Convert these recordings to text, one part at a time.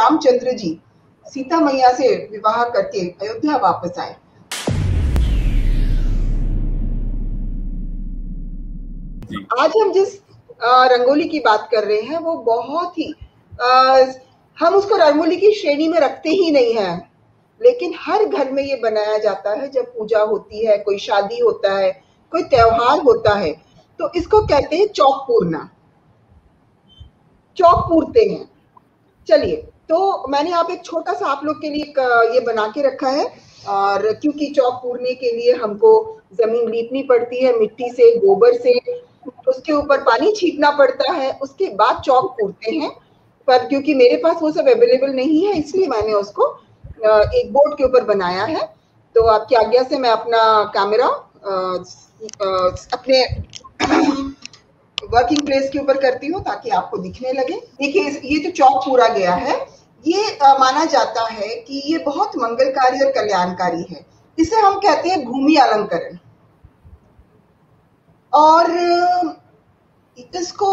रामचंद्र जी सीता मैया से विवाह करके अयोध्या वापस आए। आज हम जिस रंगोली की बात कर रहे हैं वो बहुत ही हम उसको रंगोली की श्रेणी में रखते ही नहीं हैं, लेकिन हर घर में ये बनाया जाता है जब पूजा होती है, कोई शादी होता है, कोई त्योहार होता है, तो इसको कहते हैं चौक पूरना। चौक पूरते हैं। चलिए, तो मैंने यहाँ पे एक छोटा सा आप लोग के लिए ये बना के रखा है, और क्योंकि चौक पूरने के लिए हमको जमीन लीपनी पड़ती है मिट्टी से, गोबर से, उसके ऊपर पानी छींटना पड़ता है, उसके बाद चौक पूरते हैं। पर क्योंकि मेरे पास वो सब अवेलेबल नहीं है, इसलिए मैंने उसको एक बोर्ड के ऊपर बनाया है। तो आपकी आज्ञा से मैं अपना कैमरा अपने वर्किंग प्लेस के ऊपर करती हूँ ताकि आपको दिखने लगे। देखिए, ये जो चौक पूरा गया है, ये माना जाता है कि ये बहुत मंगलकारी और कल्याणकारी है। इसे हम कहते हैं भूमि अलंकरण। और इसको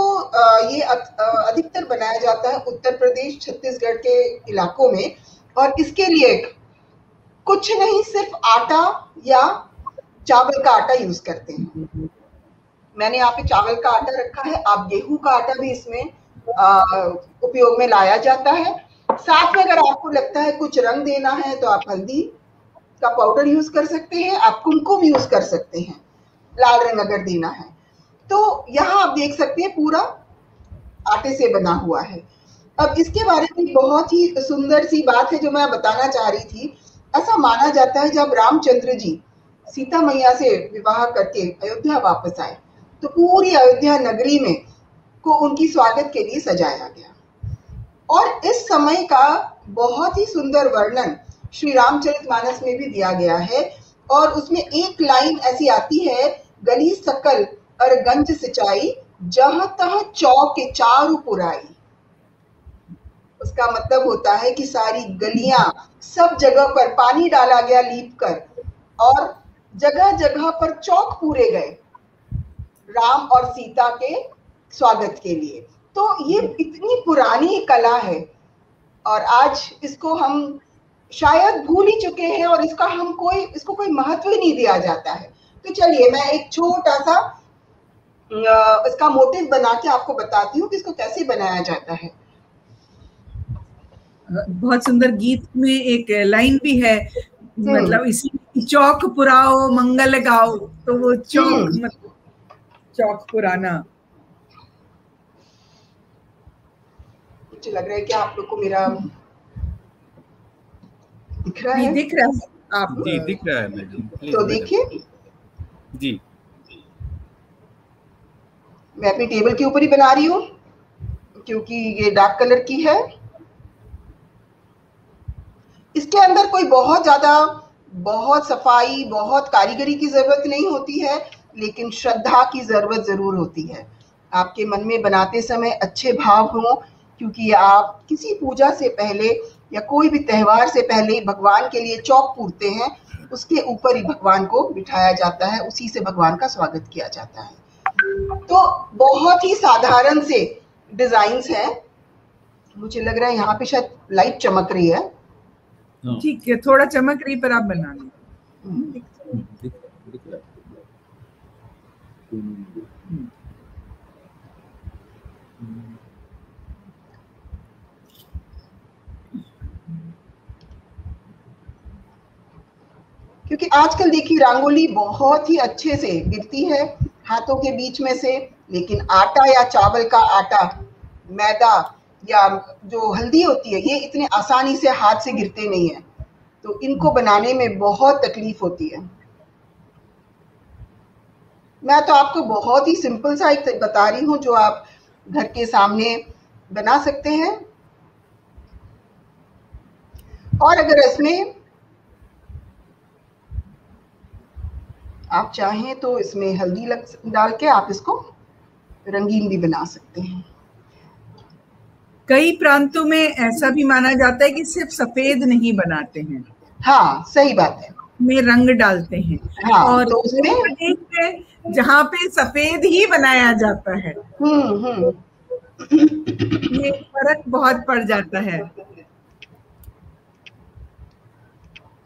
ये अधिकतर बनाया जाता है उत्तर प्रदेश, छत्तीसगढ़ के इलाकों में, और इसके लिए कुछ नहीं, सिर्फ आटा या चावल का आटा यूज करते हैं। मैंने यहाँ पे चावल का आटा रखा है, आप गेहूं का आटा भी इसमें उपयोग में लाया जाता है। साथ में अगर आपको लगता है कुछ रंग देना है तो आप हल्दी का पाउडर यूज कर सकते हैं, आप कुमकुम यूज कर सकते हैं, लाल रंग अगर देना है। तो यहाँ आप देख सकते हैं पूरा आटे से बना हुआ है। अब इसके बारे में बहुत ही सुंदर सी बात है जो मैं बताना चाह रही थी। ऐसा माना जाता है जब रामचंद्र जी सीता मैया से विवाह करके अयोध्या वापस आए तो पूरी अयोध्या नगरी में को उनकी स्वागत के लिए सजाया गया, और इस समय का बहुत ही सुंदर वर्णन श्री रामचरितमानस में भी दिया गया है। और उसमें एक लाइन ऐसी आती है, गली सकल और गंज सिंचाई, जहां तह चौक के चारु पुराई। उसका मतलब होता है कि सारी गलियां, सब जगह पर पानी डाला गया लीप कर, और जगह जगह पर चौक पूरे गए राम और सीता के स्वागत के लिए। तो ये इतनी पुरानी कला है और आज इसको हम शायद भूल ही चुके हैं, और इसको कोई महत्व ही नहीं दिया जाता है। तो चलिए, मैं एक छोटा सा इसका मोटिव बना के आपको बताती हूँ कि इसको कैसे बनाया जाता है। बहुत सुंदर गीत में एक लाइन भी है, मतलब इसी चौक पुराओ मंगल गाओ, तो वो चौक मतलब चौक पुराना। मुझे लग रहा है कि आप लोग को मेरा दिख रहा है? दिख रहा है आप? जी दिख रहा है मैडम। तो देखिए जी, मैं अपनी टेबल के ऊपर ही बना रही हूँ क्योंकि ये डार्क कलर की है। इसके अंदर कोई बहुत सफाई, बहुत कारीगरी की जरूरत नहीं होती है, लेकिन श्रद्धा की जरूरत जरूर होती है। आपके मन में बनाते समय अच्छे भाव हों, क्योंकि आप किसी पूजा से पहले या कोई भी त्योहार से पहले भगवान के लिए चौक पूरते हैं, उसके ऊपर ही भगवान को बिठाया जाता है, उसी से भगवान का स्वागत किया जाता है। तो बहुत ही साधारण से डिजाइन्स हैं। मुझे लग रहा है यहाँ पे शायद लाइट चमक रही है। ठीक है, थोड़ा चमक रही पर आप बना लो। क्योंकि आजकल देखिए रंगोली बहुत ही अच्छे से गिरती है हाथों के बीच में से, लेकिन आटा या चावल का आटा, मैदा या जो हल्दी होती है, ये इतने आसानी से हाथ से गिरते नहीं है, तो इनको बनाने में बहुत तकलीफ होती है। मैं तो आपको बहुत ही सिंपल सा एक बता रही हूँ जो आप घर के सामने बना सकते हैं। और अगर इसमें आप चाहें तो इसमें हल्दी डाल के आप इसको रंगीन भी बना सकते हैं। कई प्रांतों में ऐसा भी माना जाता है कि सिर्फ सफेद नहीं बनाते हैं। हाँ, सही बात है, में रंग डालते हैं। हाँ, और तो उसमें प्रदेश में जहाँ पे सफेद ही बनाया जाता है, ये फर्क बहुत पड़ जाता है।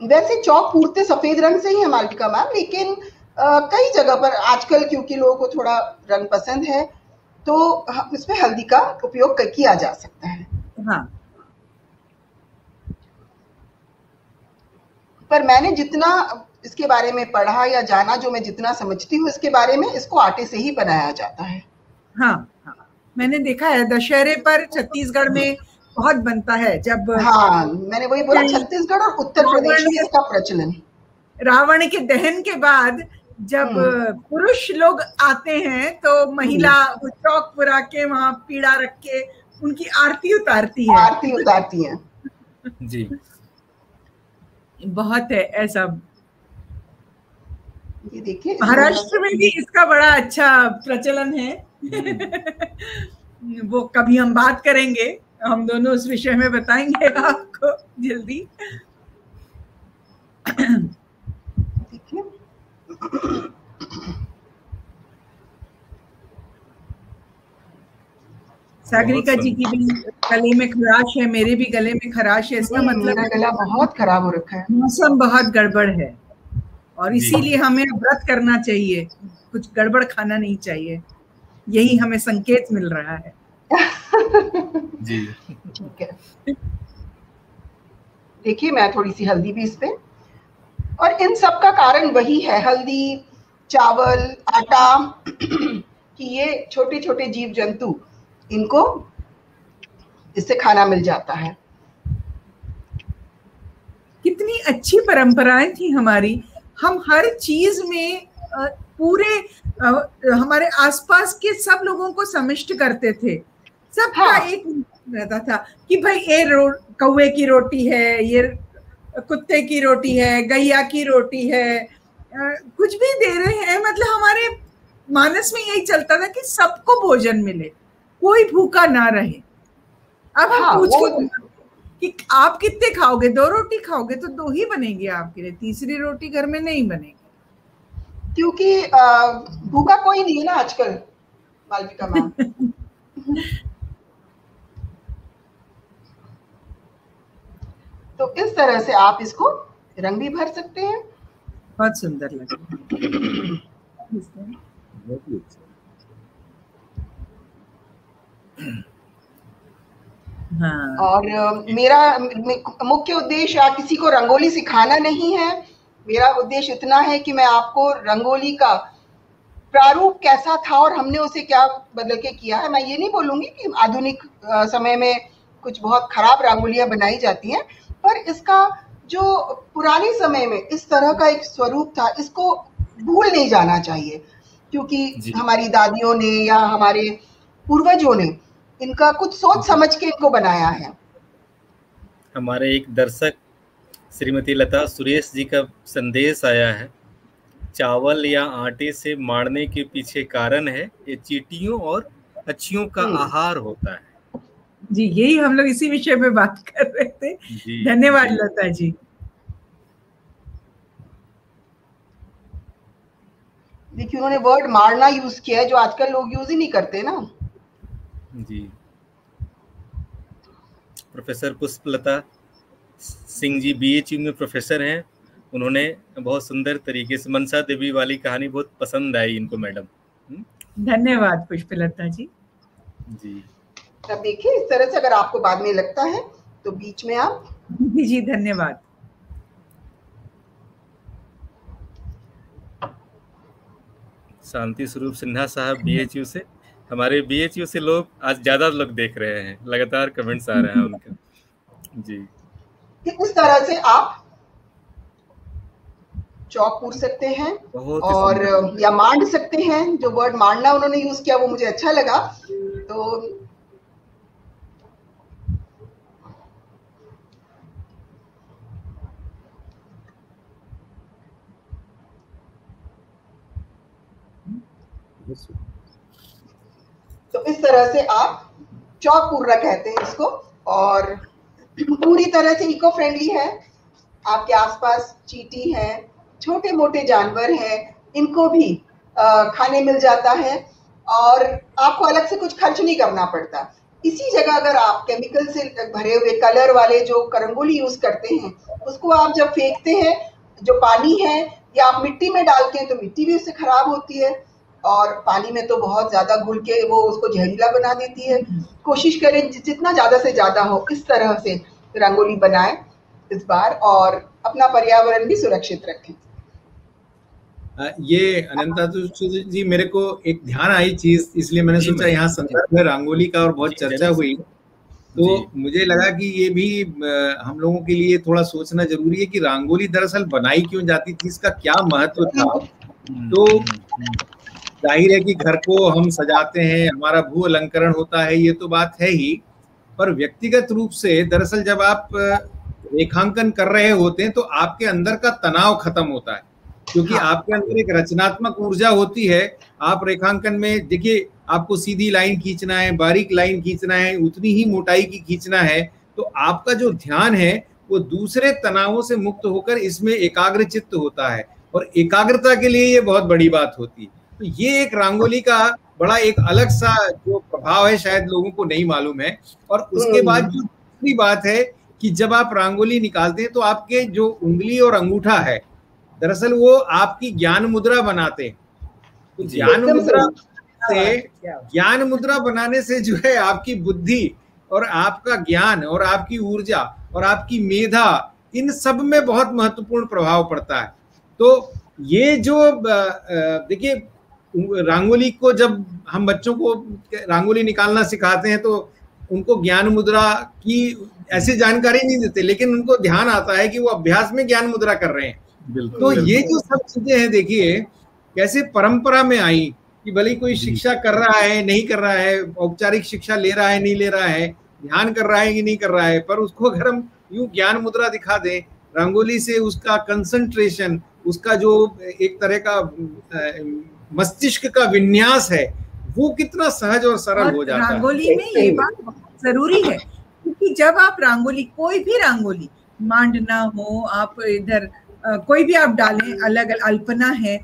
वैसे चौक पूरते सफेद रंग से ही है मालविका मैम, लेकिन कई जगह पर आजकल क्योंकि लोगों को थोड़ा रंग पसंद है तो इसमें हल्दी का उपयोग किया जा सकता है। हाँ, पर मैंने जितना इसके बारे में पढ़ा या जाना, जो मैं जितना समझती हूँ इसके बारे में, इसको आटे से ही बनाया जाता है। हाँ, हाँ, मैंने देखा है दशहरे पर छत्तीसगढ़ में बहुत बनता है। जब हाँ, मैंने वही बोला, छत्तीसगढ़ और उत्तर प्रदेश में इसका प्रचलन। रावण के दहन के बाद जब पुरुष लोग आते हैं तो महिला चौक पुरा के वहां पीड़ा रख के उनकी आरती उतारती है। आरती उतारती है जी, बहुत है ऐसा। ये देखिए, महाराष्ट्र में भी इसका बड़ा अच्छा प्रचलन है। वो कभी हम बात करेंगे, हम दोनों उस विषय में बताएंगे आपको जल्दी। देखिए, सागरिका जी की भी गले में खराश है, मेरे भी गले में खराश है। इसका मतलब मेरा गला बहुत खराब हो रखा है, मौसम बहुत गड़बड़ है और इसीलिए हमें व्रत करना चाहिए, कुछ गड़बड़ खाना नहीं चाहिए, यही हमें संकेत मिल रहा है। जी, ठीक है। देखिए, मैं थोड़ी सी हल्दी भी इस पे, और इन सब का कारण वही है, हल्दी, चावल, आटा, कि ये छोटे छोटे जीव जंतु, इनको इससे खाना मिल जाता है। कितनी अच्छी परंपराएं थी हमारी, हम हर चीज में पूरे हमारे आसपास के सब लोगों को समिष्ट करते थे। सबका हाँ। एक रहता था कि भाई ये कौवे की रोटी है, ये कुत्ते की रोटी है, गैया की रोटी है, कुछ भी दे रहे हैं, मतलब हमारे मानस में यही चलता था कि सबको भोजन मिले, कोई भूखा ना रहे। अब हम पूछे कि आप कितने खाओगे, 2 रोटी खाओगे तो 2 ही बनेगी आपके लिए, तीसरी रोटी घर में नहीं बनेगी, क्योंकि भूखा कोई नहीं है ना आजकल मालविका मैम। तो इस तरह से आप इसको रंग भी भर सकते हैं। बहुत सुंदर लगे। हाँ। और मेरा मुख्य उद्देश्य किसी को रंगोली सिखाना नहीं है, मेरा उद्देश्य इतना है कि मैं आपको रंगोली का प्रारूप कैसा था और हमने उसे क्या बदल के किया है। मैं ये नहीं बोलूंगी कि आधुनिक समय में कुछ बहुत खराब रंगोलियां बनाई जाती हैं, पर इसका जो पुराने समय में इस तरह का एक स्वरूप था, इसको भूल नहीं जाना चाहिए, क्योंकि हमारी दादियों ने या हमारे पूर्वजों ने इनका कुछ सोच समझ के इनको बनाया है। हमारे एक दर्शक श्रीमती लता सुरेश जी का संदेश आया है, चावल या आटे से मारने के पीछे कारण है ये चींटियों और अच्छियों का आहार होता है। जी, यही हम लोग इसी विषय पे बात कर रहे थे। धन्यवाद लता जी। देखिए, उन्होंने वर्ड मारना यूज किया है, जो आजकल लोग यूज ही नहीं करते ना। जी, प्रोफेसर पुष्पलता सिंह जी BHU में प्रोफेसर हैं, उन्होंने बहुत सुंदर तरीके से मनसा देवी वाली कहानी बहुत पसंद आई इनको मैडम। धन्यवाद पुष्पलता जी। जी, अब देखिए, इस तरह से अगर आपको बाद में लगता है तो बीच में आप जी, धन्यवाद। शांति स्वरूप सिन्हा साहब BHU से, हमारे BHU से लोग आज ज्यादा लोग देख रहे हैं, लगातार कमेंट्स आ रहे हैं उनके। जी, इस तरह से आप चौक पूर सकते हैं और या मांड सकते हैं। जो वर्ड मांडना उन्होंने यूज किया वो मुझे अच्छा लगा। तो इस तरह से आप चौक पूर्रा कहते हैं इसको, और पूरी तरह से इको फ्रेंडली है। आपके आसपास चींटी है, छोटे मोटे जानवर हैं, इनको भी खाने मिल जाता है और आपको अलग से कुछ खर्च नहीं करना पड़ता। इसी जगह अगर आप केमिकल से भरे हुए कलर वाले जो रंगोली यूज करते हैं, उसको आप जब फेंकते हैं, जो पानी है, या आप मिट्टी में डालते हैं तो मिट्टी भी उससे खराब होती है, और पानी में तो बहुत ज्यादा घुल के वो उसको जहरीला बना देती है। कोशिश करें जितना ज्यादा से ज्यादा हो इस तरह से रंगोली बनाएं इस बार, और अपना पर्यावरण भी सुरक्षित रखें। ये अनंता जी, मेरे को एक ध्यान आई चीज, इसलिए मैंने सोचा यहाँ संदर्भ है रंगोली का और बहुत चर्चा हुई, तो मुझे लगा कि ये भी हम लोगों के लिए थोड़ा सोचना जरूरी है कि रंगोली दरअसल बनाई क्यों जाती थी, इसका क्या महत्व था। तो जाहिर है कि घर को हम सजाते हैं, हमारा भू अलंकरण होता है, ये तो बात है ही, पर व्यक्तिगत रूप से दरअसल जब आप रेखांकन कर रहे होते हैं तो आपके अंदर का तनाव खत्म होता है, क्योंकि आपके अंदर एक रचनात्मक ऊर्जा होती है। आप रेखांकन में देखिए, आपको सीधी लाइन खींचना है, बारीक लाइन खींचना है, उतनी ही मोटाई की खींचना है, तो आपका जो ध्यान है वो दूसरे तनावों से मुक्त होकर इसमें एकाग्र चित्त होता है, और एकाग्रता के लिए ये बहुत बड़ी बात होती है। तो ये एक रंगोली का बड़ा एक अलग सा जो प्रभाव है, शायद लोगों को नहीं मालूम है। और उसके बाद जो दूसरी बात है कि जब आप रंगोली निकालते हैं तो आपके जो उंगली और अंगूठा है, दरअसल वो आपकी ज्ञान मुद्रा बनाते हैं। तो ज्ञान मुद्रा बनाने से जो है आपकी बुद्धि और आपका ज्ञान और आपकी ऊर्जा और आपकी मेधा, इन सब में बहुत महत्वपूर्ण प्रभाव पड़ता है। तो ये जो देखिए, रंगोली को जब हम बच्चों को रंगोली निकालना सिखाते हैं तो उनको ज्ञान मुद्रा की ऐसी जानकारी नहीं देते, लेकिन उनको ध्यान आता है कि वो अभ्यास में ज्ञान मुद्रा कर रहे हैं। तो ये जो सब चीजें हैं, देखिए कैसे परंपरा में आई कि भले कोई शिक्षा कर रहा है नहीं कर रहा है, औपचारिक शिक्षा ले रहा है नहीं ले रहा है, ध्यान कर रहा है कि नहीं कर रहा है, पर उसको अगर हम यूं ज्ञान मुद्रा दिखा दें रंगोली से, उसका कंसंट्रेशन, उसका जो एक तरह का मस्तिष्क का विन्यास है, वो कितना सहज और सरल हो जाता है। रंगोली में ये बात बहुत जरूरी है, क्योंकि जब आप रंगोली, कोई भी रंगोली, मांडना हो, आप इधर कोई भी आप डालें, अलग अल्पना है,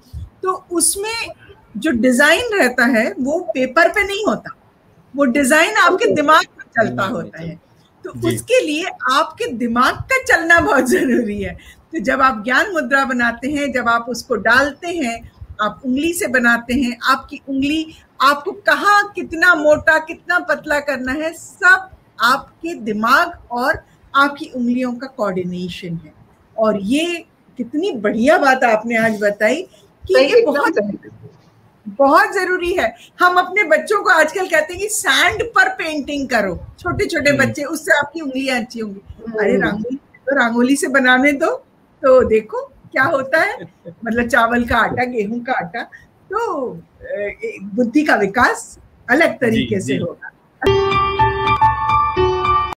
तो उसमें जो डिजाइन रहता है वो पेपर पे नहीं होता, वो डिजाइन आपके दिमाग में चलता होता है। तो उसके लिए आपके दिमाग का चलना बहुत जरूरी है। तो जब आप ज्ञान मुद्रा बनाते हैं, जब आप उसको डालते हैं, आप उंगली से बनाते हैं, आपकी उंगली, आपको कहाँ कितना मोटा कितना पतला करना है, सब आपके दिमाग और आपकी उंगलियों का कोऑर्डिनेशन है। और ये कितनी बढ़िया बात आपने आज बताई कि ये बहुत जरूरी है। हम अपने बच्चों को आजकल कहते हैं कि सैंड पर पेंटिंग करो, छोटे छोटे बच्चे, उससे आपकी उंगलियां अच्छी होंगी। अरे रंगोली तो रंगोली से बनाने दो, तो देखो क्या होता है, मतलब चावल का आटा, गेहूं का आटा, तो बुद्धि का विकास अलग तरीके से होगा।